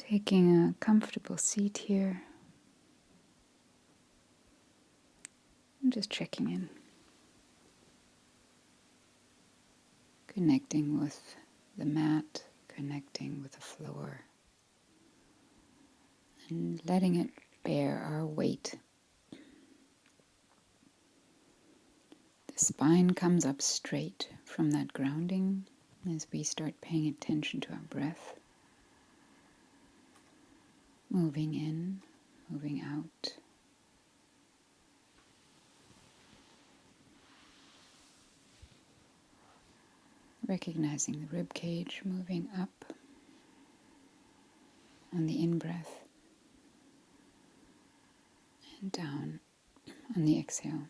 Taking a comfortable seat here. I'm just checking in. Connecting with the mat, connecting with the floor, and letting it bear our weight. The spine comes up straight from that grounding as we start paying attention to our breath. Moving in, moving out. Recognizing the rib cage moving up on the in-breath and down on the exhale.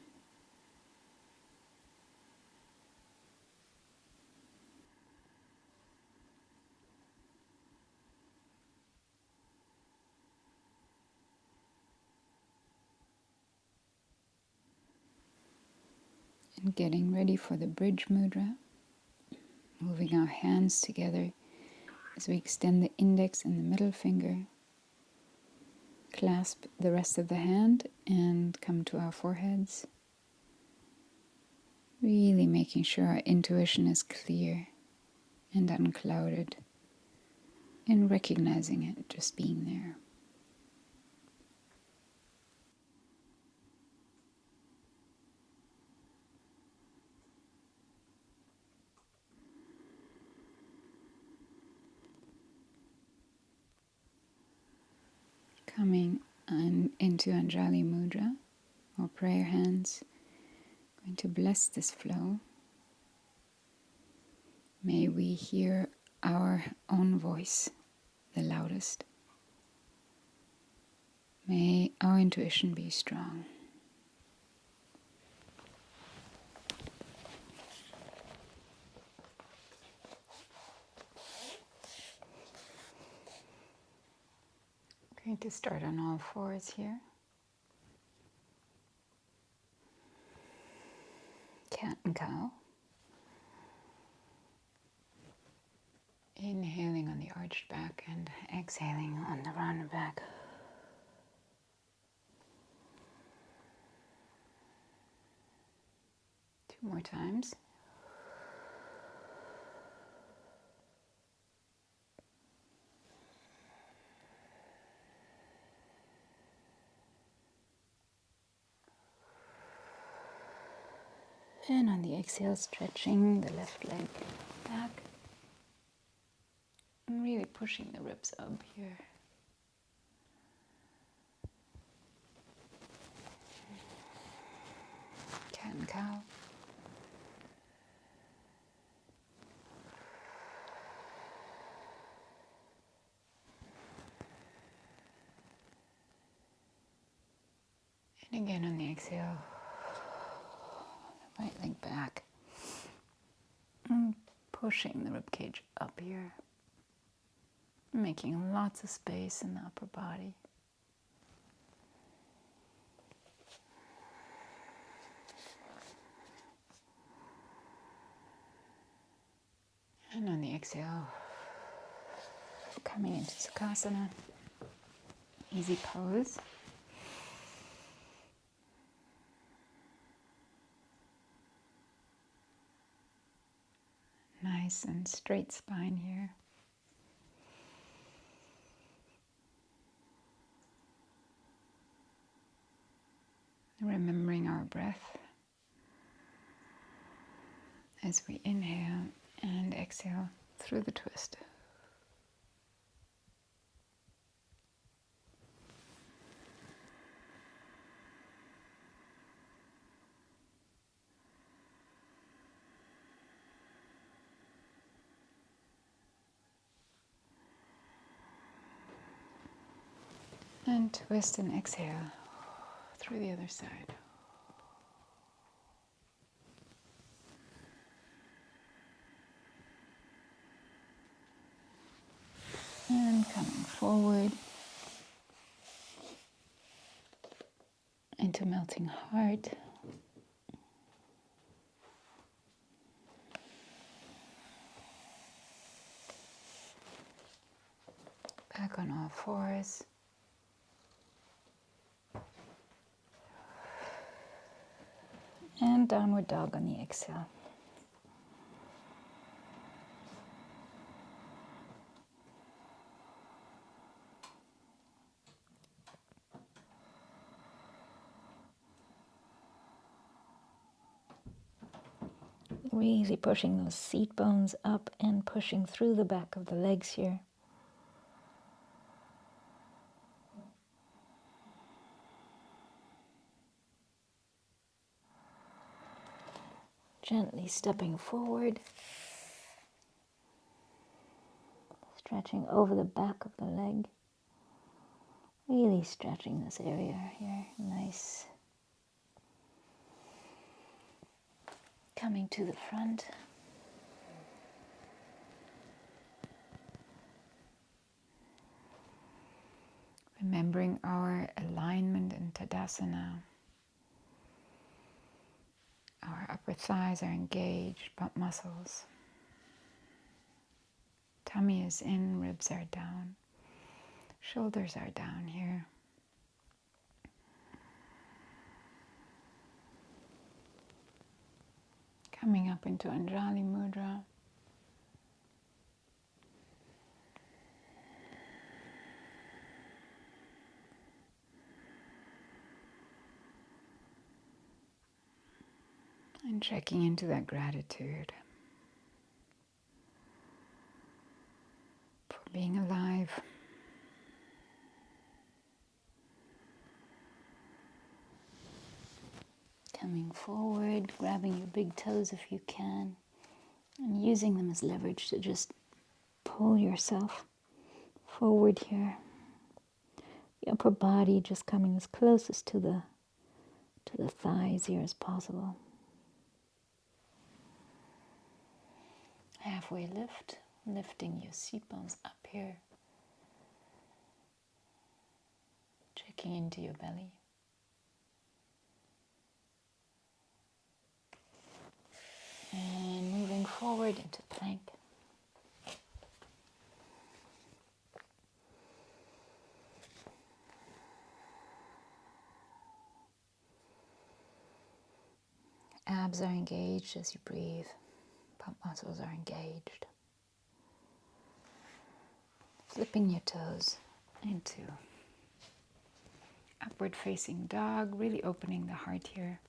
And getting ready for the bridge mudra, moving our hands together as we extend the index and the middle finger, clasp the rest of the hand and come to our foreheads. Really making sure our intuition is clear and unclouded, and recognizing it, just being there. Coming into Anjali Mudra, or prayer hands, going to bless this flow. May we hear our own voice the loudest. May our intuition be strong. Going to start on all fours here. Cat and cow. Inhaling on the arched back and exhaling on the rounded back. Two more times. And on the exhale, stretching the left leg back. And really pushing the ribs up here. Cat and cow. And again on the exhale, right leg back. And pushing the rib cage up here. Making lots of space in the upper body. And on the exhale, coming into Sukhasana, easy pose. Nice and straight spine here. Remembering our breath as we inhale and exhale through the twist. And twist and exhale through the other side. And coming forward into melting heart. Back on all fours. And downward dog on the exhale. Really pushing those seat bones up and pushing through the back of the legs here. Gently stepping forward, stretching over the back of the leg. Really stretching this area here. Nice. Coming to the front. Remembering our alignment in Tadasana. Our upper thighs are engaged, bump muscles. Tummy is in, ribs are down. Shoulders are down here. Coming up into Anjali Mudra. And checking into that gratitude for being alive. Coming forward, grabbing your big toes if you can, and using them as leverage to just pull yourself forward here. The upper body just coming as closest to the thighs here as possible. Halfway lift, lifting your seat bones up here. Checking into your belly. And moving forward into plank. Abs are engaged as you breathe. Pump muscles are engaged. Flipping your toes into upward facing dog, really opening the heart here.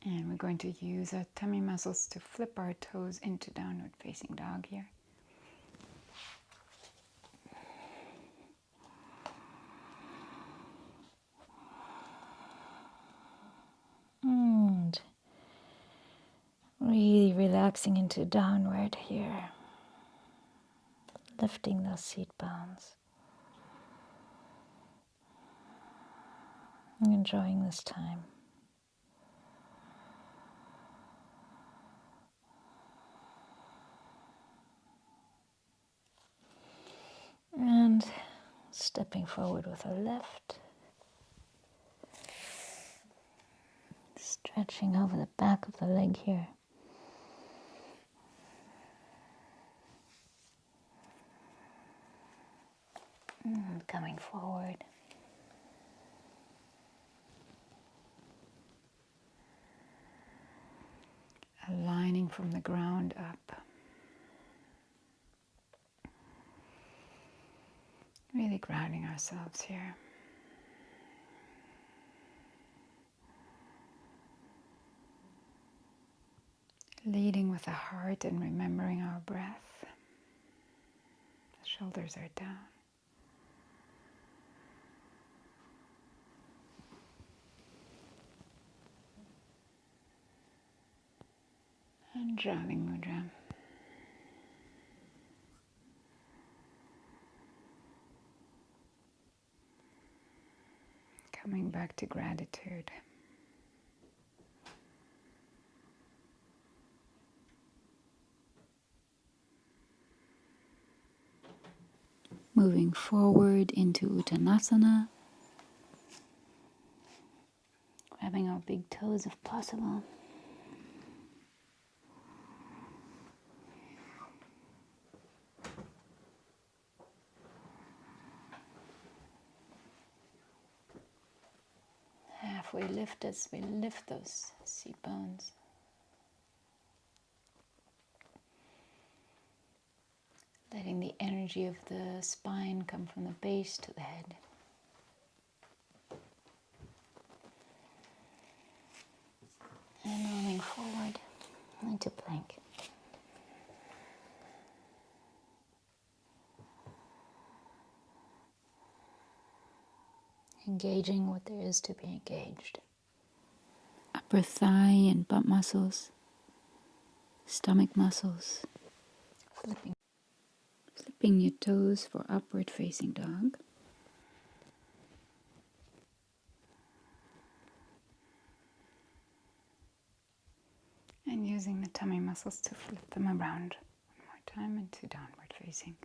And we're going to use our tummy muscles to flip our toes into downward facing dog here. And really relaxing into downward here. Lifting those seat bones. Enjoying this time. And stepping forward with our left. Stretching over the back of the leg here. And coming forward. Aligning from the ground up. Really grounding ourselves here. Leading with the heart and remembering our breath. The shoulders are down. Anjali Mudra. Coming back to gratitude. Moving forward into Uttanasana. Grabbing our big toes if possible. halfway lift as we lift those seat bones. Letting the energy of the spine come from the base to the head. And rolling forward into plank. Engaging what there is to be engaged. Upper thigh and butt muscles, stomach muscles. Flipping your toes for upward facing dog. And using the tummy muscles to flip them around one more time into downward facing.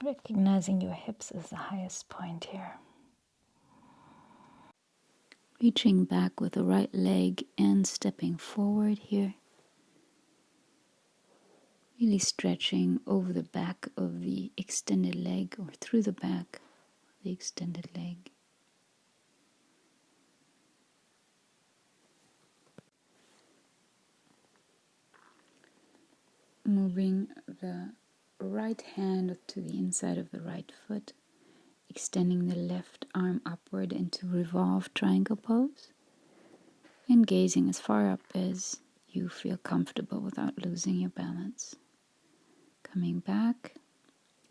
Recognizing your hips as the highest point here. Reaching back with the right leg and stepping forward here. Really stretching over the back of the extended leg or through the back of the extended leg. Moving the right hand to the inside of the right foot, extending the left arm upward into revolved triangle pose, and gazing as far up as you feel comfortable without losing your balance. Coming back,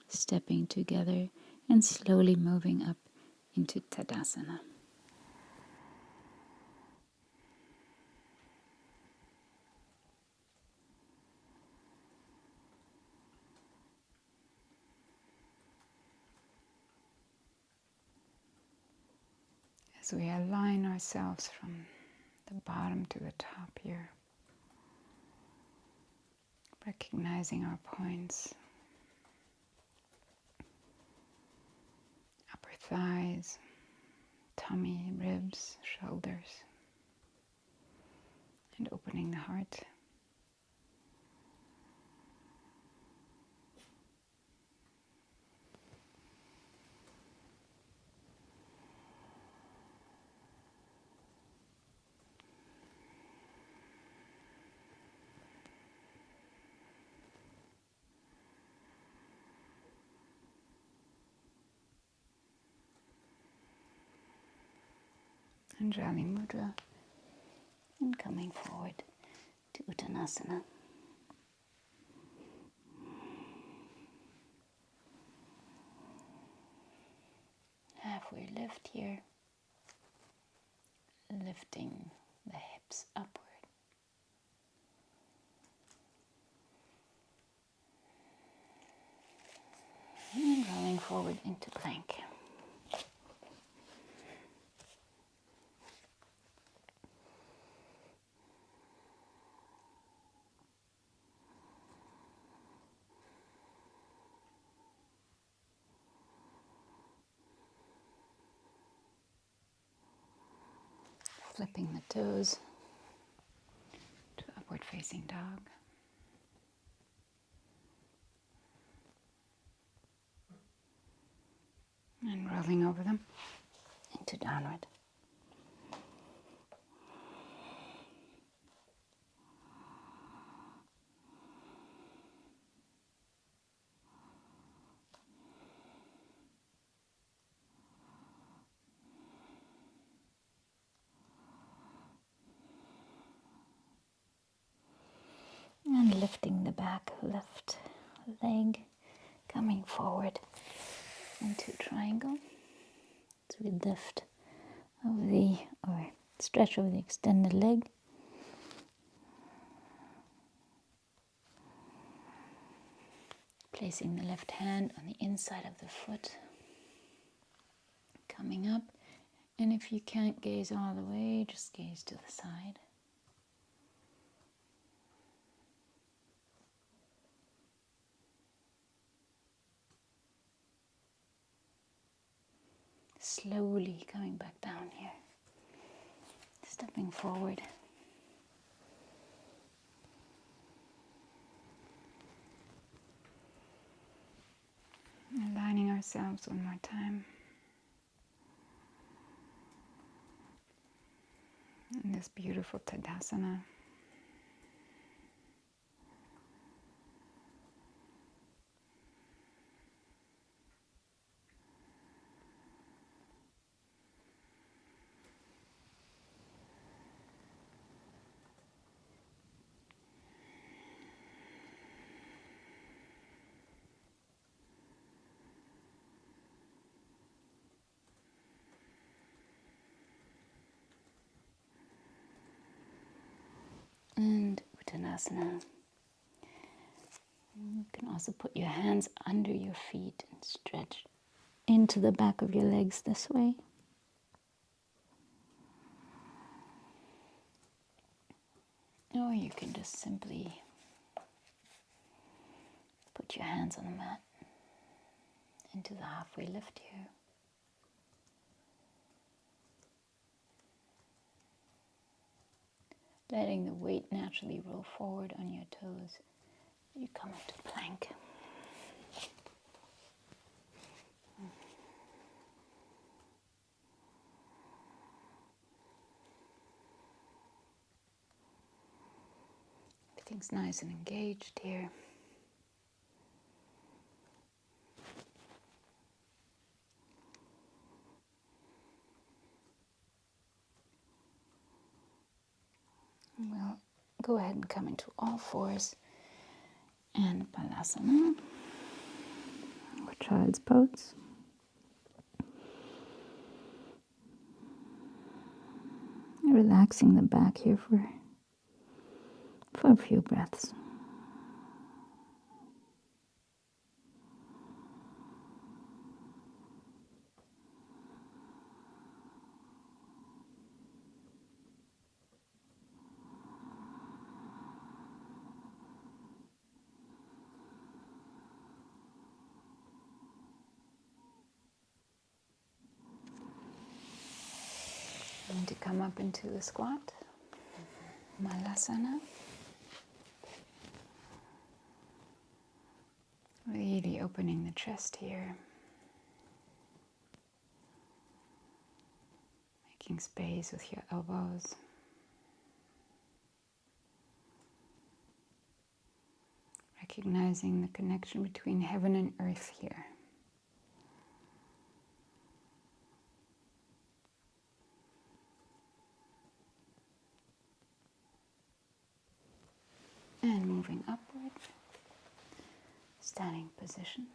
stepping together, and slowly moving up into Tadasana. As we align ourselves from the bottom to the top here, recognizing our points, upper thighs, tummy, ribs, shoulders, and opening the heart. Anjali Mudra, and coming forward to Uttanasana. Halfway lift here, lifting the hips upward. And rolling forward into plank. Flipping the toes to upward facing dog. And rolling over them into downward. And lifting the back left leg, coming forward into triangle. So we lift of the, or stretch of the extended leg. Placing the left hand on the inside of the foot. Coming up. And if you can't gaze all the way, just gaze to the side. Slowly coming back down here. Stepping forward. Aligning ourselves one more time. In this beautiful Tadasana. And Uttanasana. You can also put your hands under your feet and stretch into the back of your legs this way. Or you can just simply put your hands on the mat into the halfway lift here. Letting the weight naturally roll forward on your toes. You come into plank. Everything's nice and engaged here. We'll go ahead and come into all fours and Balasana, or child's pose. Relaxing the back here for a few breaths. And to come up into the squat, Malasana. Really opening the chest here. Making space with your elbows. Recognizing the connection between heaven and earth here. And moving upward, standing position.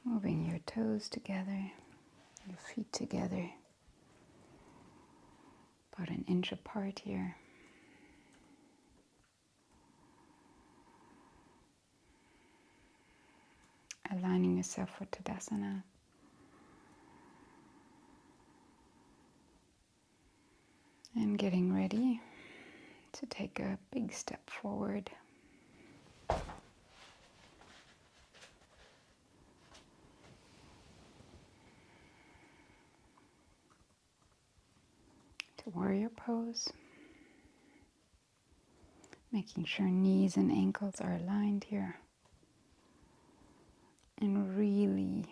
Moving your toes together, your feet together, about an inch apart here. Aligning yourself for Tadasana. And getting ready to take a big step forward. To warrior pose. Making sure knees and ankles are aligned here. And really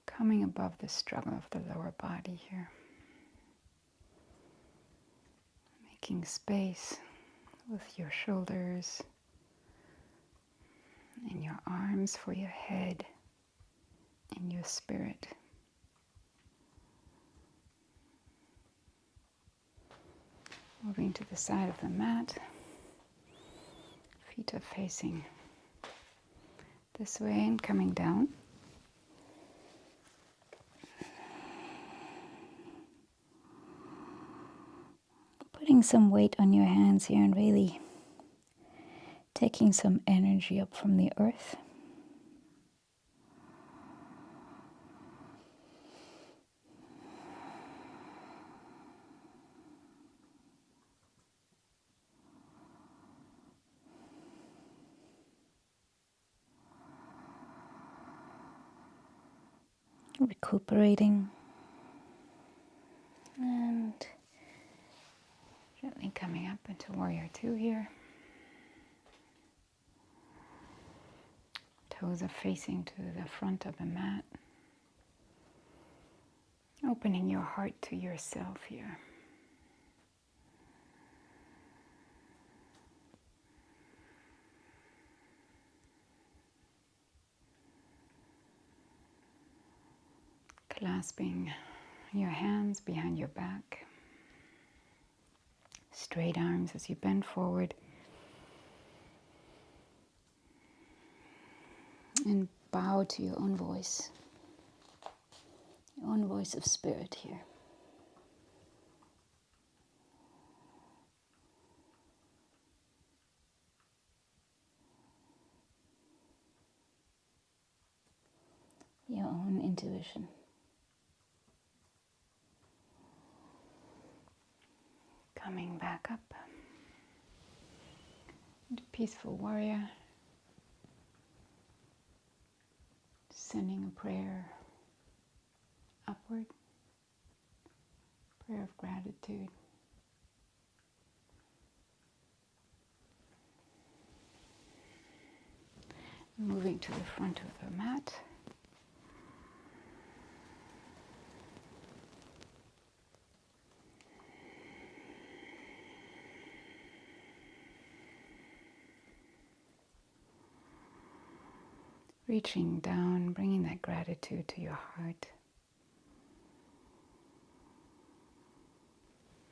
coming above the struggle of the lower body here. Making space with your shoulders and your arms for your head and your spirit. Moving to the side of the mat. Feet are facing this way and coming down. Putting some weight on your hands here and really taking some energy up from the earth. recuperating, and gently coming up into Warrior Two here. Toes are facing to the front of the mat. Opening your heart to yourself here. Clasping your hands behind your back. Straight arms as you bend forward. And bow to your own voice. Your own voice of spirit here. Your own intuition. Coming back up into Peaceful Warrior. Sending a prayer upward. Prayer of gratitude. Moving to the front of the mat. Reaching down, bringing that gratitude to your heart.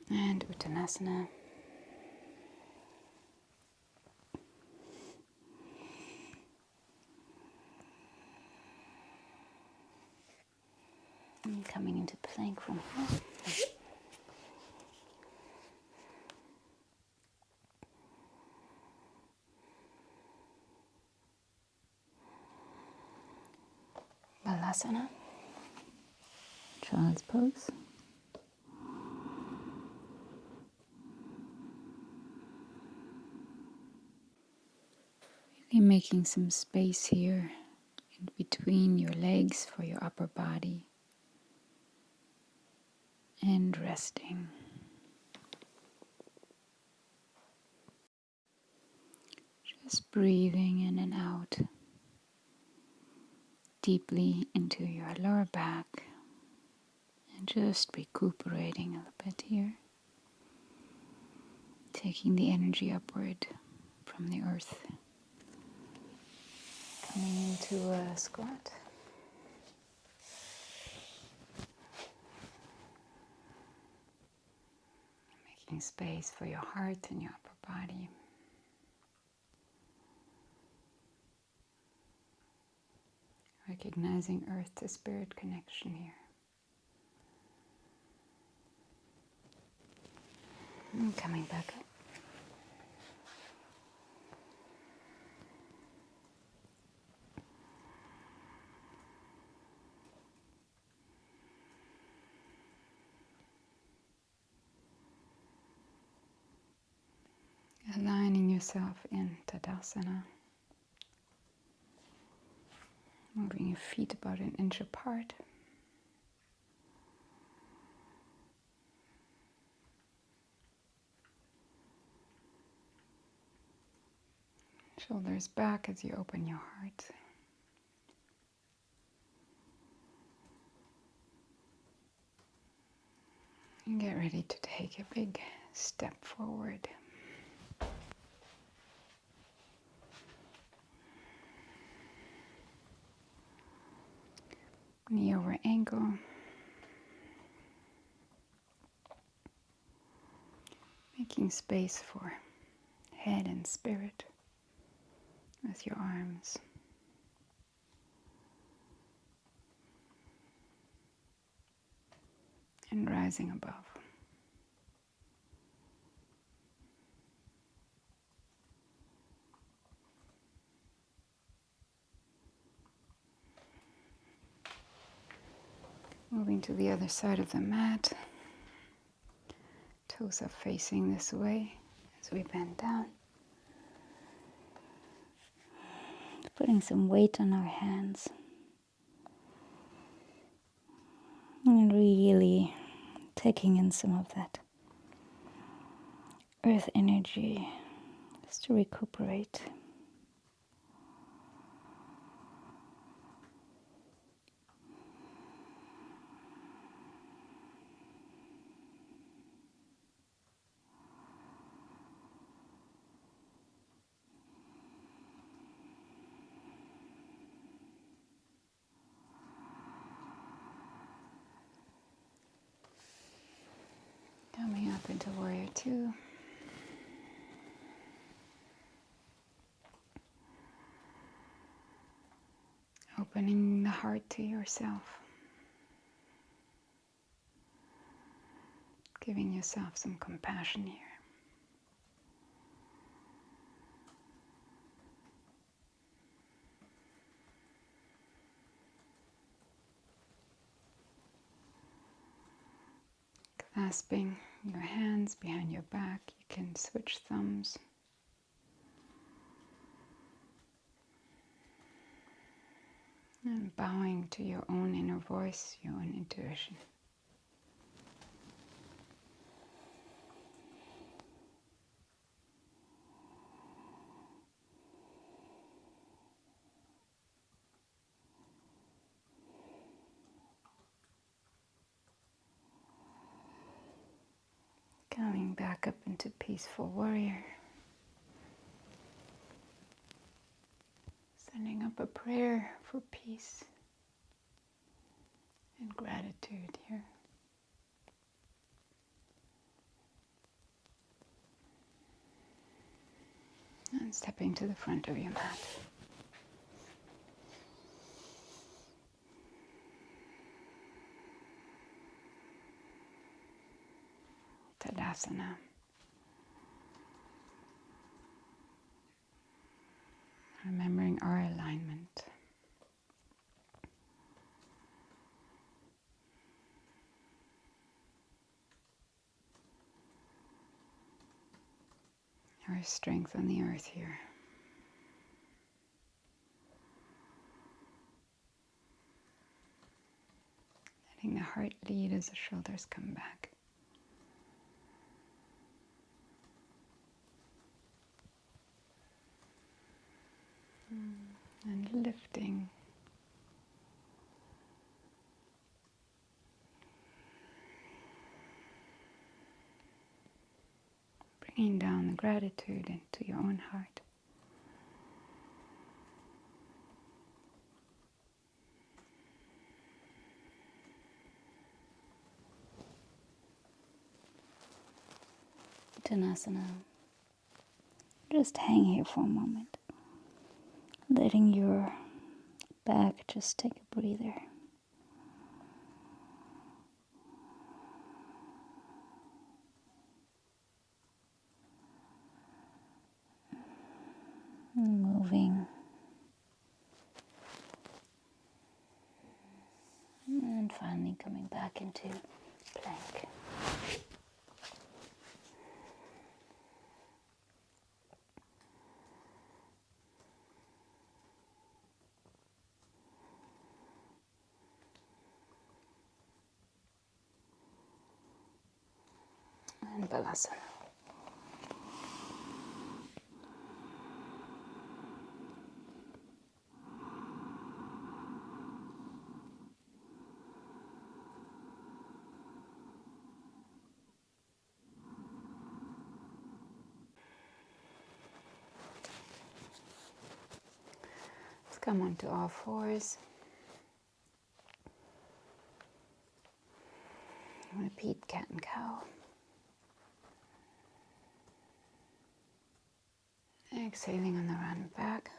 And Uttanasana. And coming into plank from here. Balasana. Child's pose. Really making some space here in between your legs for your upper body. And resting. Just breathing in and out. Deeply into your lower back. And just recuperating a little bit here. Taking the energy upward from the earth. Coming into a squat. Making space for your heart and your upper body. Recognizing earth to spirit connection here. And coming back up. Aligning yourself in Tadasana. Moving your feet about an inch apart. Shoulders back as you open your heart. And get ready to take a big step forward. Knee over ankle. Making space for head and spirit with your arms. And rising above. Moving to the other side of the mat. Toes are facing this way as we bend down. Putting some weight on our hands. taking in some of that earth energy just to recuperate. Coming up into Warrior Two. Opening the heart to yourself. Giving yourself some compassion here. Clasping your hands behind your back, you can switch thumbs. And bowing to your own inner voice, your own intuition. Coming back up into Peaceful Warrior. Sending up a prayer for peace and gratitude here. And stepping to the front of your mat. Tadasana. Remembering our alignment. Our strength on the earth here. Letting the heart lead as the shoulders come back. And lifting. Bringing down the gratitude into your own heart. Uttanasana. Just hang here for a moment. Letting your back just take a breather. Moving. And finally coming back into plank. And Balasana. Let's come onto all fours. Repeat cat and cow. Exhaling on the run back.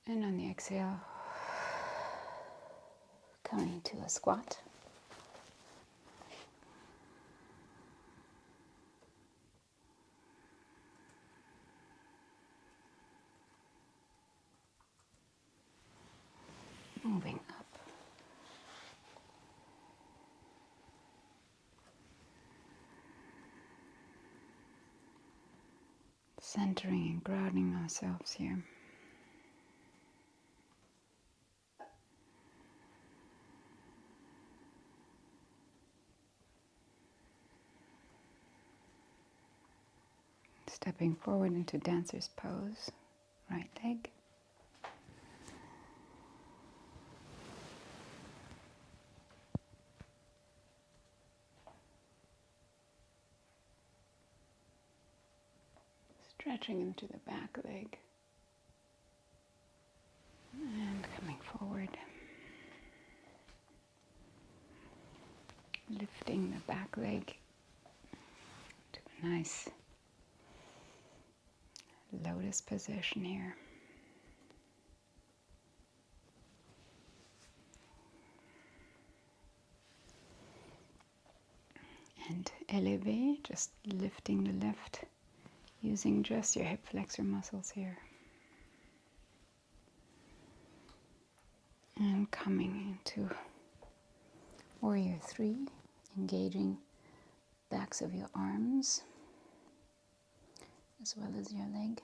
And on the exhale, coming to a squat. Moving up. centering and grounding ourselves here. Stepping forward into dancer's pose, right leg. Stretching into the back leg. And coming forward. Lifting the back leg to a nice lotus position here. And elevate, just lifting the left, using just your hip flexor muscles here. And coming into Warrior 3, engaging backs of your arms as well as your leg.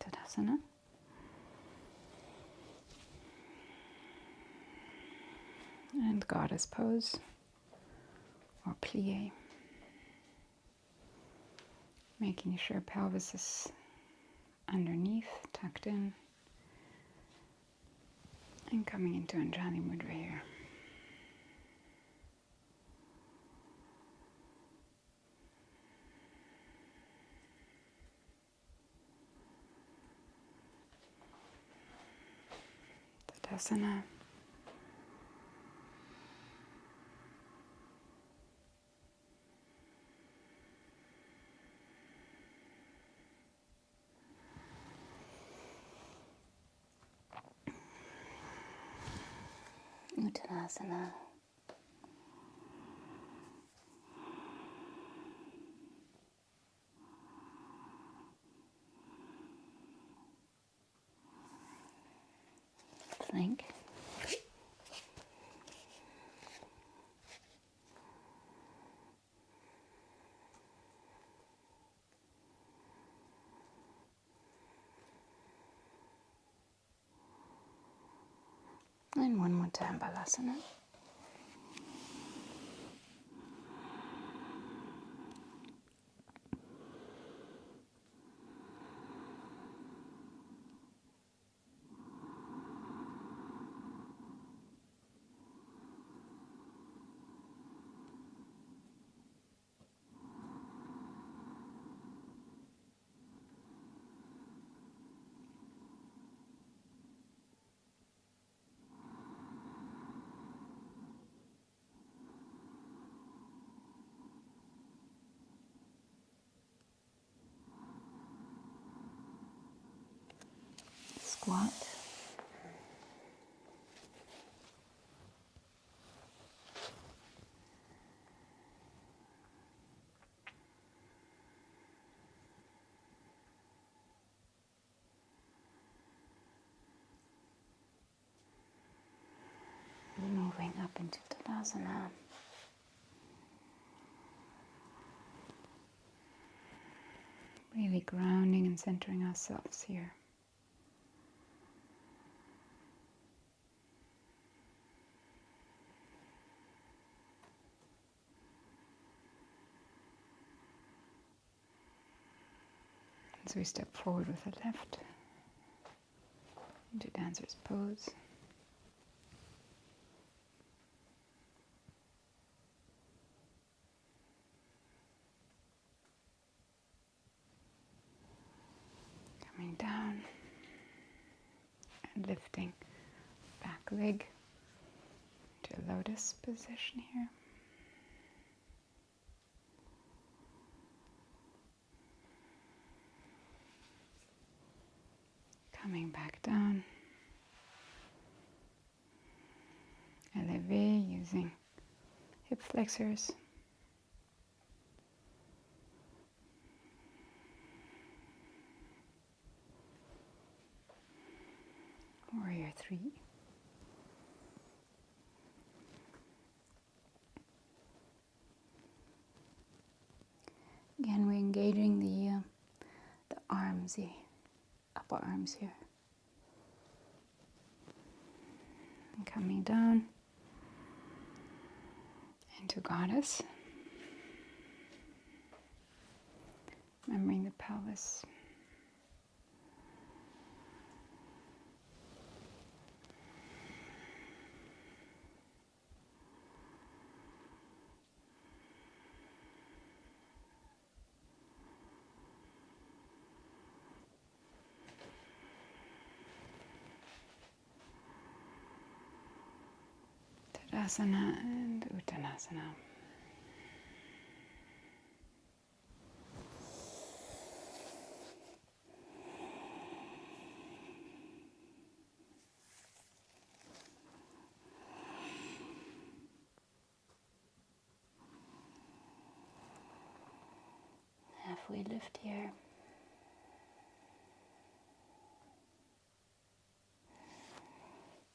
Tadasana. And goddess pose or plie. Making sure pelvis is underneath, tucked in. And coming into Anjali Mudra here. Tadasana. Uttanasana. Plank. And one more time, Balasana. Squat. Moving up into Tadasana. Really grounding and centering ourselves here. As we step forward with the left into dancer's pose. Coming down and lifting back leg to lotus position here. Coming back down. Elevate using hip flexors. Warrior 3. engaging the arms, the upper arms here. And coming down into Goddess. Remembering the pelvis. Tadasana and Uttanasana. Halfway lift here.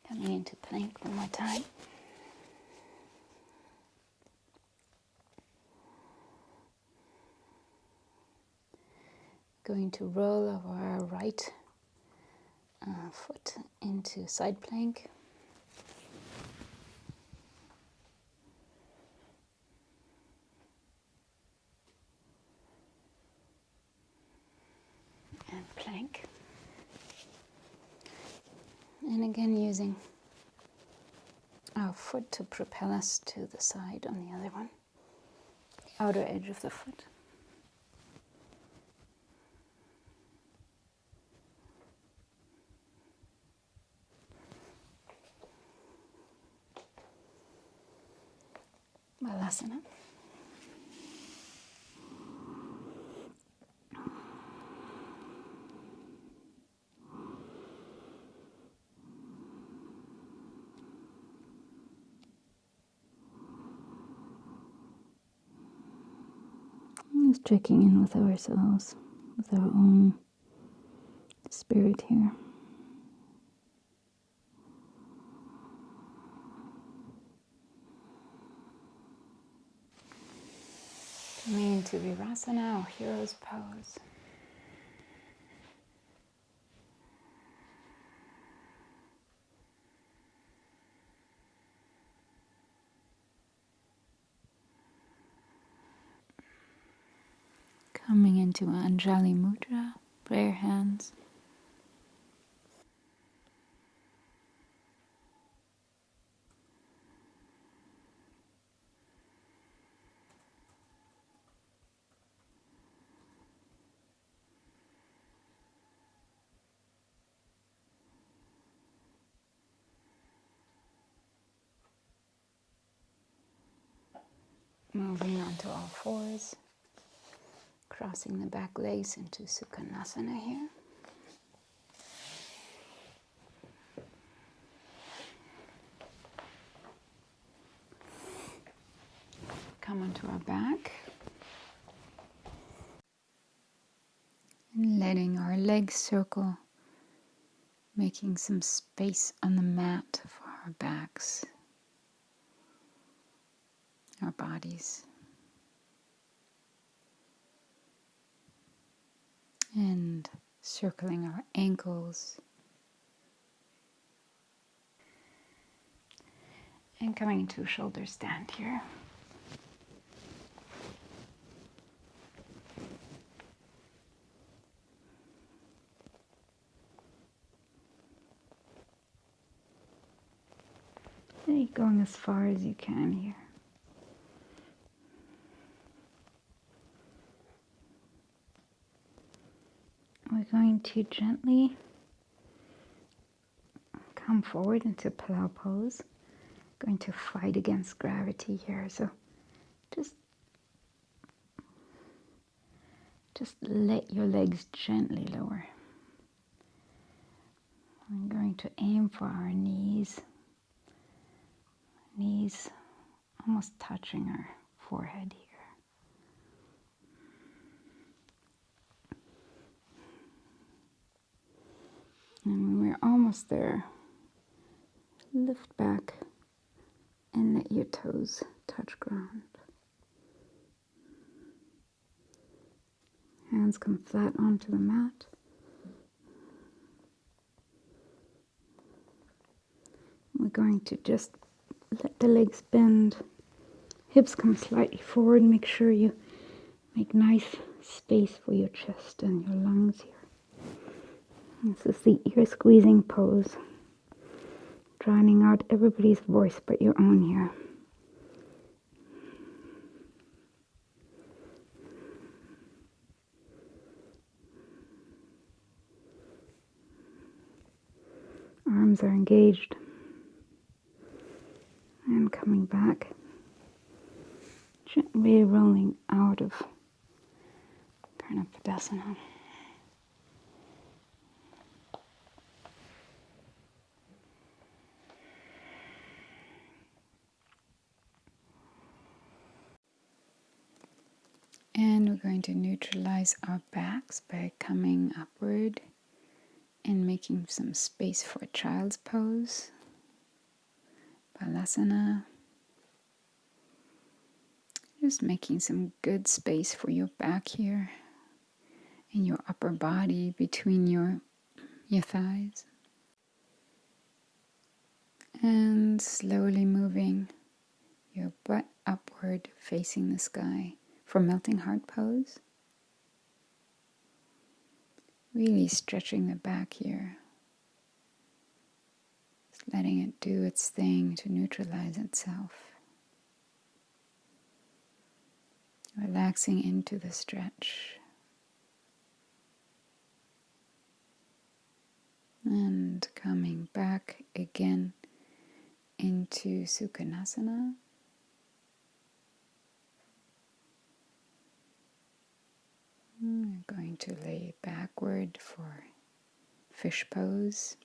Coming into plank one more time. Going to roll over our right foot into side plank. And plank. And again using our foot to propel us to the side on the other one. The outer edge of the foot. Balasana. Just checking in with ourselves, with our own spirit here. Coming into Virasana or Hero's Pose. Coming into Anjali Mudra, prayer hands. Moving onto all fours. Crossing the back legs into Sukhanasana here. Come onto our back. And letting our legs circle, making some space on the mat for our backs, our bodies. And circling our ankles. And coming into shoulder stand here. And going as far as you can here. We're going to gently come forward into Plow pose. Going to fight against gravity here, so just let your legs gently lower. I'm going to aim for our knees almost touching our forehead here. And when we're almost there, lift back and let your toes touch ground. Hands come flat onto the mat. We're going to just let the legs bend. Hips come slightly forward. Make sure you make nice space for your chest and your lungs here. This is the ear squeezing pose. Drowning out everybody's voice but your own here. Arms are engaged. And coming back. Gently rolling out of Padasana. And we're going to neutralize our backs by coming upward and making some space for child's pose. Balasana. Just making some good space for your back here and your upper body between your thighs. And slowly moving your butt upward facing the sky for melting heart pose. Really stretching the back here. Just letting it do its thing to neutralize itself. Relaxing into the stretch. And coming back again into Sukhanasana. We're going to lay backward for fish pose.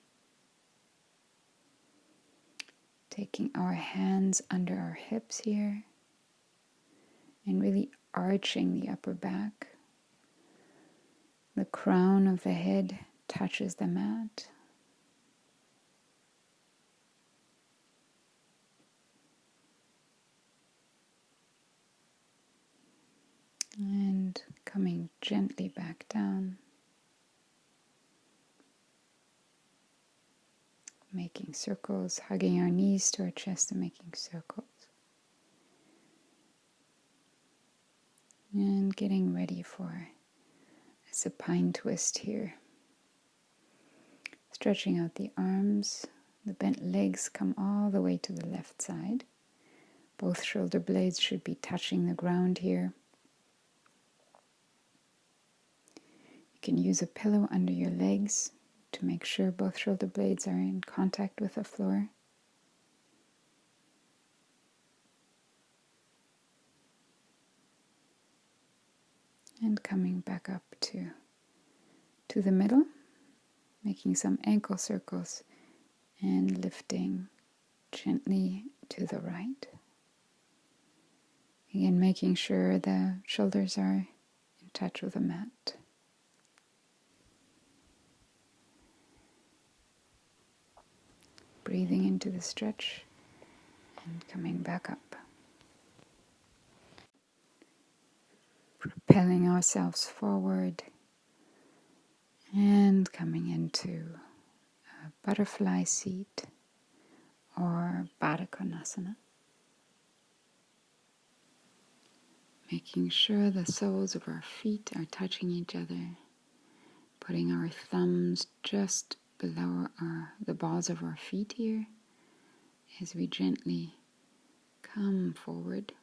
Taking our hands under our hips here and really arching the upper back. The crown of the head touches the mat. And coming gently back down. Making circles, hugging our knees to our chest and making circles. And getting ready for a supine twist here. Stretching out the arms, the bent legs come all the way to the left side. Both shoulder blades should be touching the ground here. You can use a pillow under your legs to make sure both shoulder blades are in contact with the floor. And coming back up to the middle, making some ankle circles and lifting gently to the right. Again, making sure the shoulders are in touch with the mat. Breathing into the stretch and coming back up. Propelling ourselves forward and coming into a butterfly seat or Baddha Konasana. Making sure the soles of our feet are touching each other. Putting our thumbs just below the balls of our feet here as we gently come forward.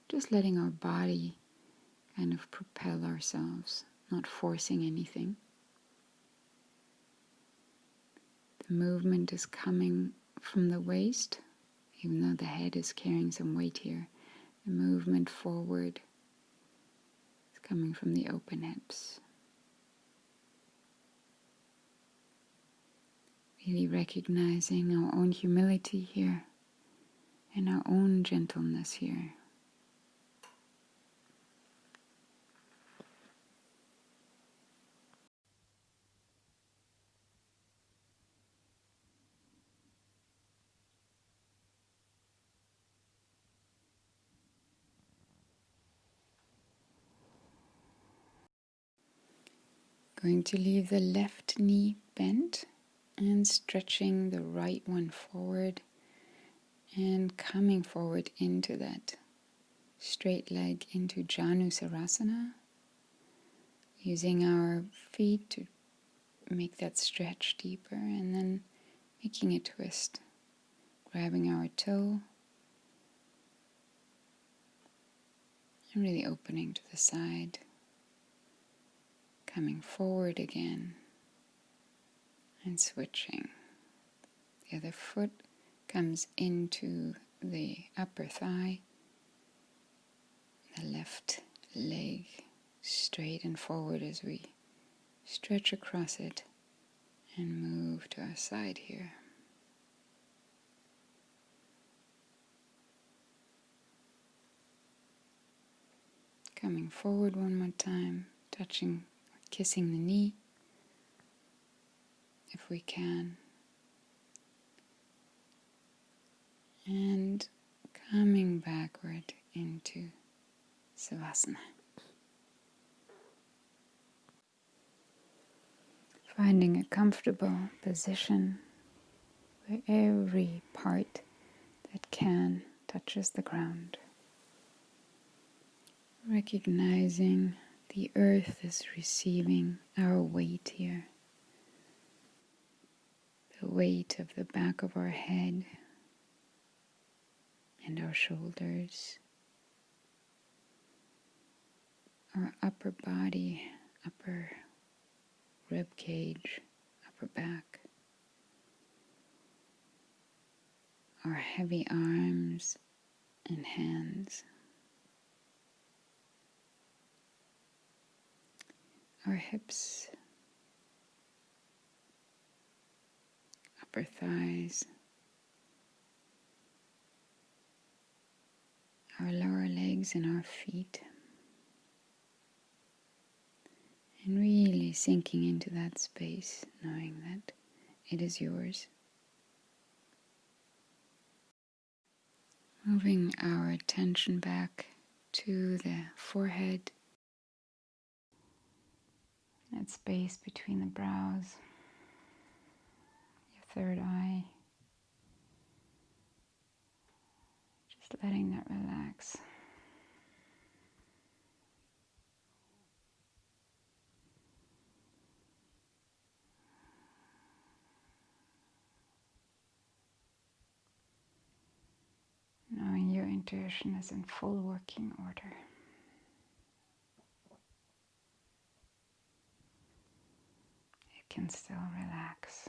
Just letting our body kind of propel ourselves, not forcing anything. The movement is coming from the waist, even though the head is carrying some weight here. The movement forward is coming from the open hips. Really recognizing our own humility here and our own gentleness here. Going to leave the left knee bent and stretching the right one forward and coming forward into that straight leg into Janusarasana, using our feet to make that stretch deeper, and then making a twist, grabbing our toe and really opening to the side, coming forward again and switching. The other foot comes into the upper thigh, the left leg straight and forward as we stretch across it and move to our side here. Coming forward one more time, touching, kissing the knee if we can, and coming backward into Savasana. Finding a comfortable position where every part that can touches the ground. Recognizing the earth is receiving our weight here. The weight of the back of our head and our shoulders, our upper body, upper rib cage, upper back, our heavy arms and hands, our hips, upper thighs, our lower legs and our feet, and really sinking into that space, knowing that it is yours. Moving our attention back to the forehead, that space between the brows, your third eye, just letting that relax. Knowing your intuition is in full working order. You can still relax.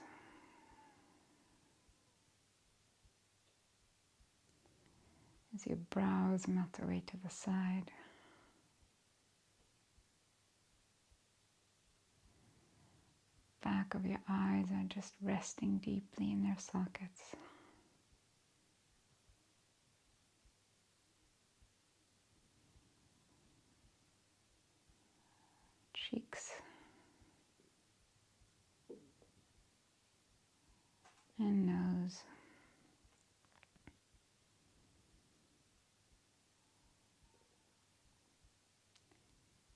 As your brows melt away to the side, back of your eyes are just resting deeply in their sockets. Cheeks and nose.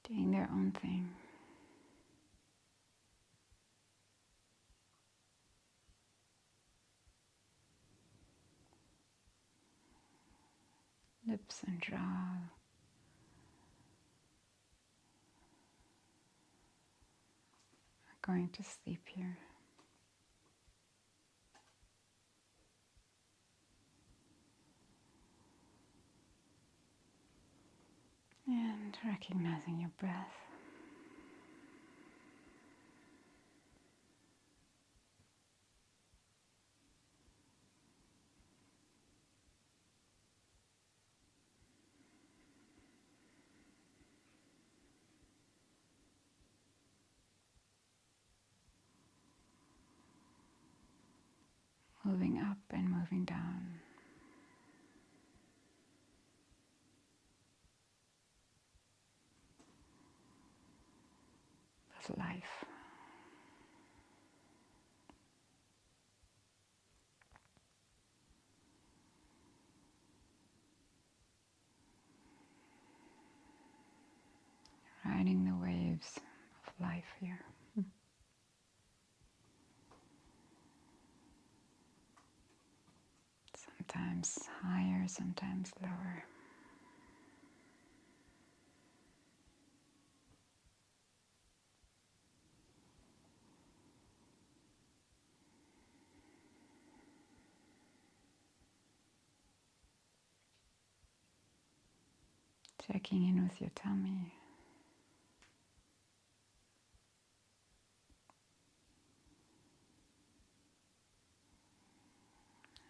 Doing their own thing. Lips and jaw are going to sleep here. And recognizing your breath. Moving up and moving down. With life. Riding the waves of life here. higher, sometimes lower. Checking in with your tummy.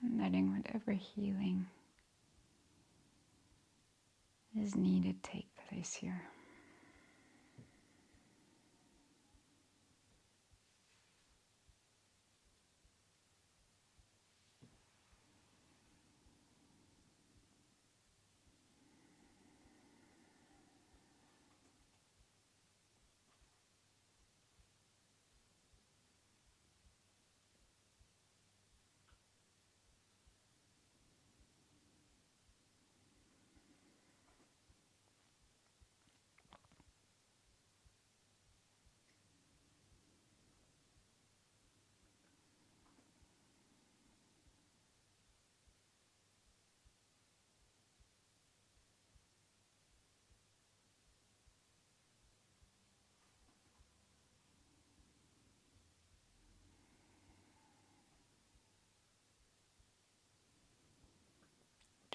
And letting whatever healing is needed take place here.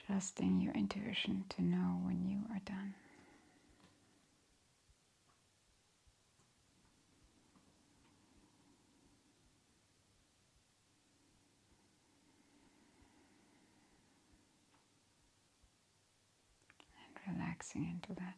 Trusting your intuition to know when you are done. And relaxing into that.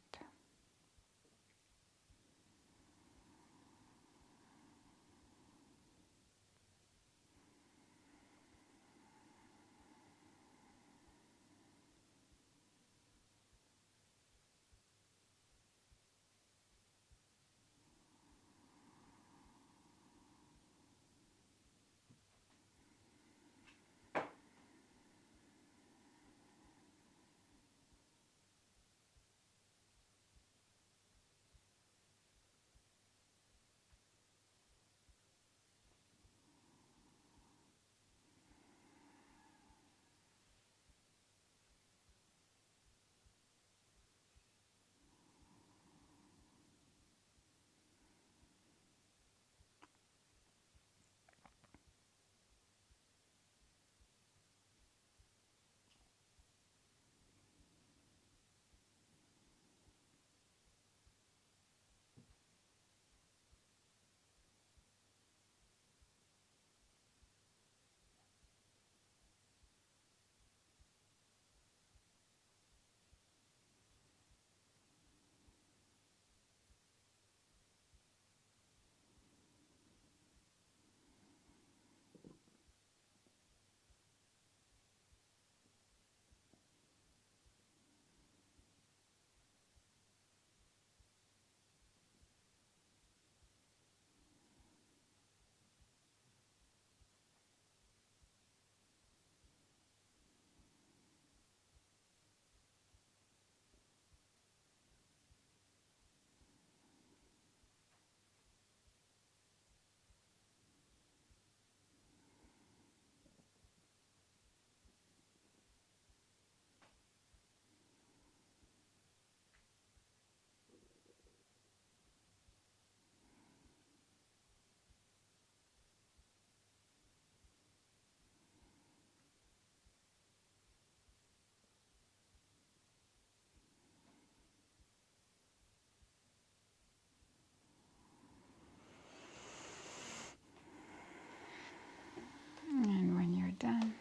And when you're done,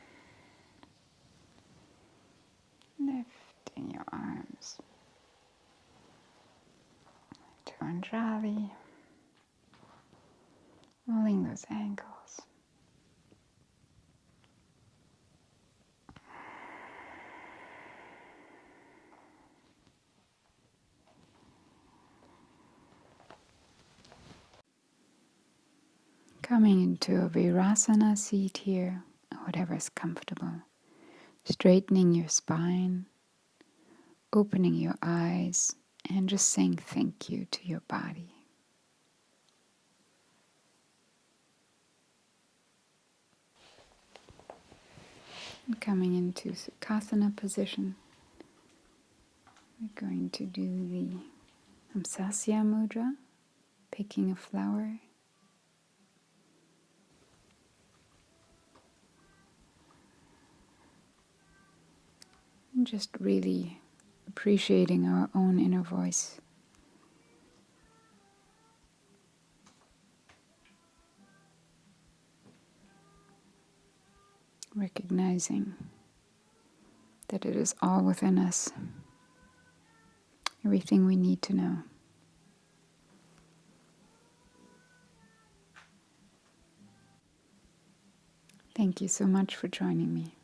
lifting your arms to Anjali, rolling those ankles. Coming into a Virasana seat here, whatever is comfortable. Straightening your spine, opening your eyes, and just saying thank you to your body. And coming into Sukhasana position, we're going to do the Amsasya Mudra, picking a flower. And just really appreciating our own inner voice. Recognizing that it is all within us, everything we need to know. Thank you so much for joining me.